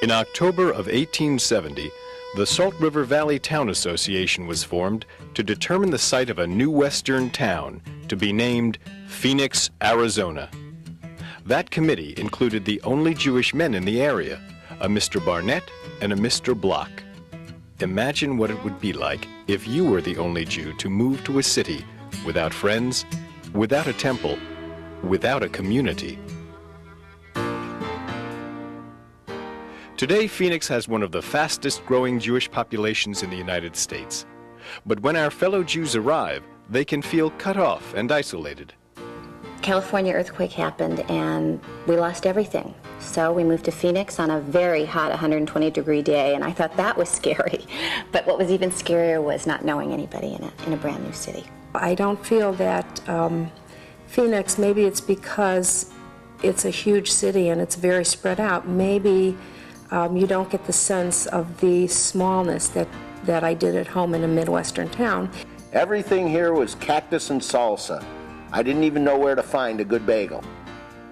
In October of 1870, the Salt River Valley Town Association was formed to determine the site of a new western town to be named Phoenix, Arizona. That committee included the only Jewish men in the area, a Mr. Barnett and a Mr. Block. Imagine what it would be like if you were the only Jew to move to a city without friends, without a temple, without a community. Today, Phoenix has one of the fastest growing Jewish populations in the United States. But when our fellow Jews arrive, they can feel cut off and isolated. California earthquake happened and we lost everything. So we moved to Phoenix on a very hot 120-degree day, and I thought that was scary. But what was even scarier was not knowing anybody in a brand new city. I don't feel that Phoenix, maybe it's because it's a huge city and it's very spread out. Maybe you don't get the sense of the smallness that I did at home in a Midwestern town. Everything here was cactus and salsa. I didn't even know where to find a good bagel.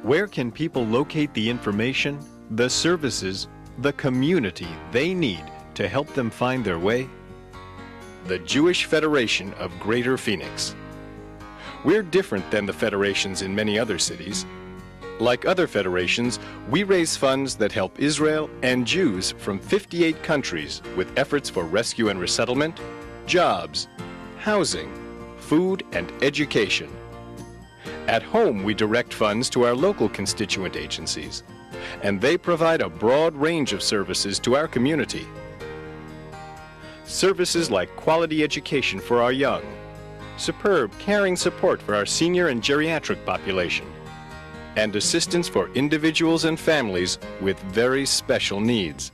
Where can people locate the information, the services, the community they need to help them find their way? The Jewish Federation of Greater Phoenix. We're different than the federations in many other cities. Like other federations, we raise funds that help Israel and Jews from 58 countries with efforts for rescue and resettlement, jobs, housing, food, and education. At home, we direct funds to our local constituent agencies, and they provide a broad range of services to our community. Services like quality education for our young, superb caring support for our senior and geriatric population, and assistance for individuals and families with very special needs.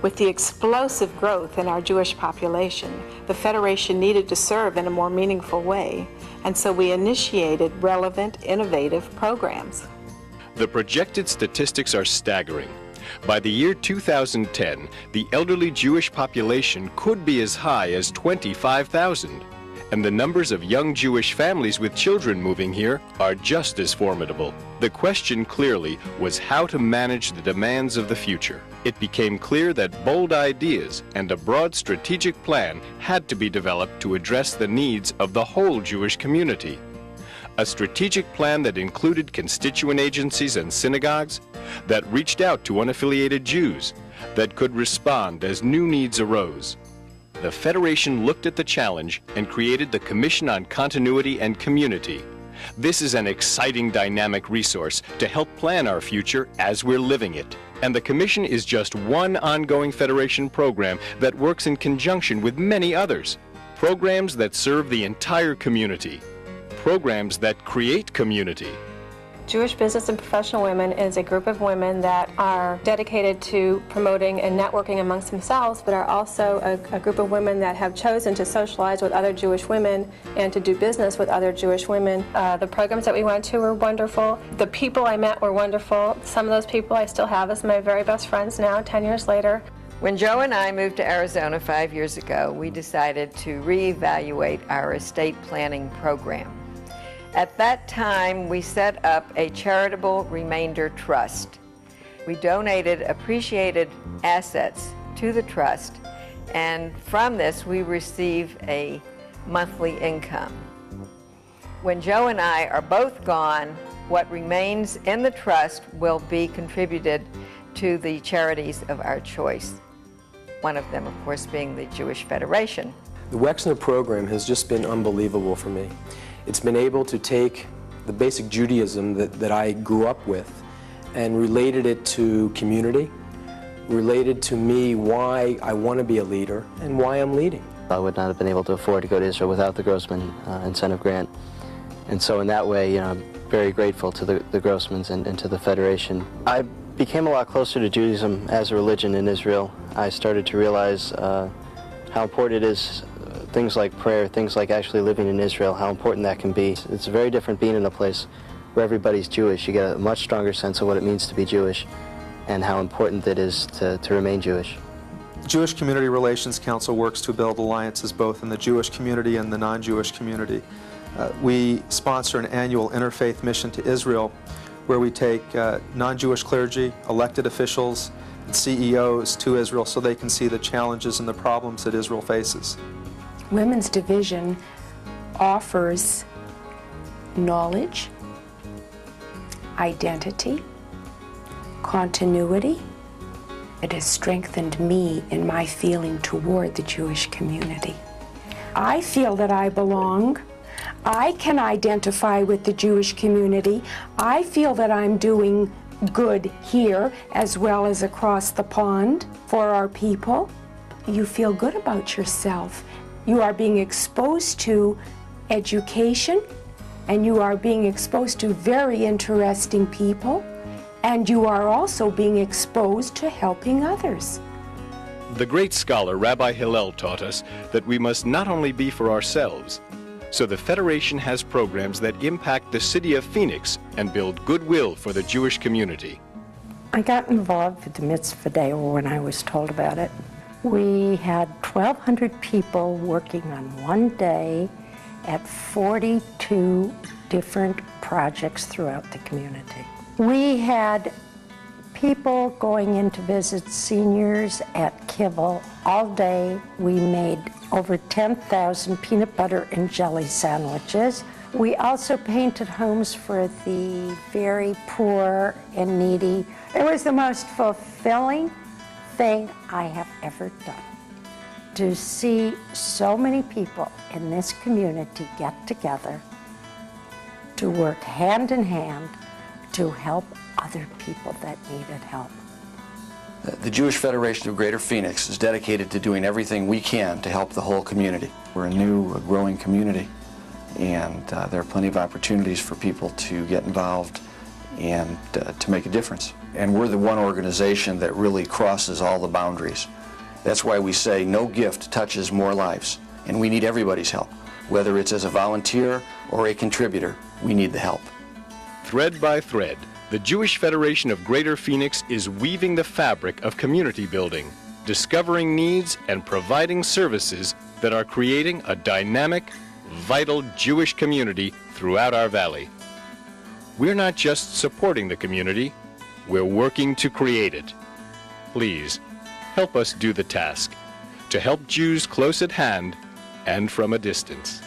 With the explosive growth in our Jewish population, the Federation needed to serve in a more meaningful way, and so we initiated relevant, innovative programs. The projected statistics are staggering. By the year 2010, the elderly Jewish population could be as high as 25,000, and the numbers of young Jewish families with children moving here are just as formidable. The question clearly was how to manage the demands of the future. It became clear that bold ideas and a broad strategic plan had to be developed to address the needs of the whole Jewish community. A strategic plan that included constituent agencies and synagogues, that reached out to unaffiliated Jews, that could respond as new needs arose. The Federation looked at the challenge and created the Commission on Continuity and Community. This is an exciting, dynamic resource to help plan our future as we're living it. And the Commission is just one ongoing Federation program that works in conjunction with many others. Programs that serve the entire community. Programs that create community. Jewish Business and Professional Women is a group of women that are dedicated to promoting and networking amongst themselves, but are also a group of women that have chosen to socialize with other Jewish women and to do business with other Jewish women. The programs that we went to were wonderful. The people I met were wonderful. Some of those people I still have as my very best friends now, 10 years later. When Joe and I moved to Arizona 5 years ago, we decided to reevaluate our estate planning program. At that time, we set up a charitable remainder trust. We donated appreciated assets to the trust, and from this, we receive a monthly income. When Joe and I are both gone, what remains in the trust will be contributed to the charities of our choice. One of them, of course, being the Jewish Federation. The Wexner program has just been unbelievable for me. It's been able to take the basic Judaism that I grew up with and related it to community, related to me why I want to be a leader and why I'm leading. I would not have been able to afford to go to Israel without the Grossman incentive grant. And so in that way, I'm very grateful to the Grossmans and to the Federation. I became a lot closer to Judaism as a religion in Israel. I started to realize how important it is, things like prayer, things like actually living in Israel, how important that can be. It's very different being in a place where everybody's Jewish. You get a much stronger sense of what it means to be Jewish and how important it is to remain Jewish. The Jewish Community Relations Council works to build alliances both in the Jewish community and the non-Jewish community. We sponsor an annual interfaith mission to Israel where we take non-Jewish clergy, elected officials, CEOs to Israel so they can see the challenges and the problems that Israel faces. Women's Division offers knowledge, identity, continuity. It has strengthened me in my feeling toward the Jewish community. I feel that I belong. I can identify with the Jewish community. I feel that I'm doing good here as well as across the pond for our people. You feel good about yourself. You are being exposed to education, and you are being exposed to very interesting people, and you are also being exposed to helping others. The great scholar Rabbi Hillel taught us that we must not only be for ourselves, so the Federation has programs that impact the city of Phoenix and build goodwill for the Jewish community. I got involved with the Mitzvah Day when I was told about it. We had 1,200 people working on one day at 42 different projects throughout the community. We had people going in to visit seniors at Kibble all day. We made over 10,000 peanut butter and jelly sandwiches. We also painted homes for the very poor and needy. It was the most fulfilling thing I have ever done. To see so many people in this community get together to work hand in hand to help other people that needed help. The Jewish Federation of Greater Phoenix is dedicated to doing everything we can to help the whole community. We're a new, growing community, and there are plenty of opportunities for people to get involved and to make a difference. And we're the one organization that really crosses all the boundaries. That's why we say no gift touches more lives, and we need everybody's help. Whether it's as a volunteer or a contributor, we need the help. Thread by thread, the Jewish Federation of Greater Phoenix is weaving the fabric of community building, discovering needs and providing services that are creating a dynamic, vital Jewish community throughout our valley. We're not just supporting the community, we're working to create it. Please, help us do the task, to help Jews close at hand and from a distance.